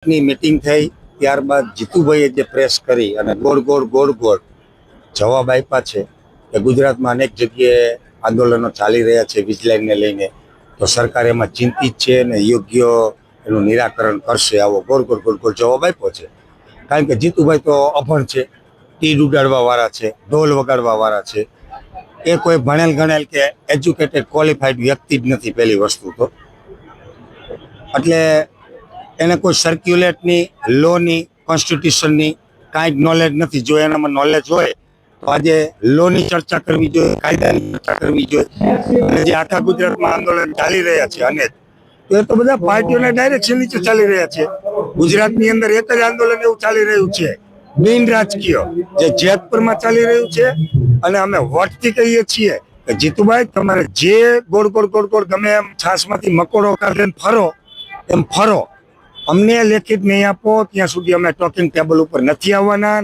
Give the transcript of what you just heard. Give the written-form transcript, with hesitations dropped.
ગ્રુપની મિટિંગ થઈ, ત્યારબાદ જીતુભાઈએ જે પ્રેસ કરી અને ગોળ ગોળ જવાબ આપ્યા છે કે ગુજરાતમાં અનેક જગ્યાએ આંદોલનો ચાલી રહ્યા છે વીજ લાઇનને લઈને, તો સરકાર એમાં ચિંતિત છે અને યોગ્ય એનું નિરાકરણ કરશે, આવો ગોળ જવાબ આપ્યો છે. કારણ કે જીતુભાઈ તો અભણ છે, તીડ ઉડાડવા વાળા છે, ઢોલ વગાડવા વાળા છે. એ કોઈ ભણેલ ગણેલ કે એજ્યુકેટેડ ક્વોલિફાઈડ વ્યક્તિ જ નથી પહેલી વસ્તુ તો. એટલે એને કોઈ સર્ક્યુલેટની, લોની, કોન્સ્ટિટ્યુશનની કાંઈ જ નોલેજ નથી. જો એનામાં નોલેજ હોય તો આજે લોની ચર્ચા કરવી જોઈએ, કાયદાની ચર્ચા કરવી જોઈએ. અને જે આખા ગુજરાતમાં આંદોલન ચાલી રહ્યા છે અનેક, તો એ તો બધા પાર્ટીઓના ડાયરેક્શન નીચે ચાલી રહ્યા છે. ગુજરાતની અંદર એક જ આંદોલન એવું ચાલી રહ્યું છે બિન રાજકીય, જે જેતપુરમાં ચાલી રહ્યું છે. અને અમે વટથી કહીએ છીએ કે જીતુભાઈ તમારે જે ગોળ ગમે એમ છાસમાંથી મકોડો કાઢીને ફરો એમ ફરો, અમને લેખિત નહીં આપો ત્યાં સુધી અમે ટોકિંગ ટેબલ ઉપર નથી આવવાના.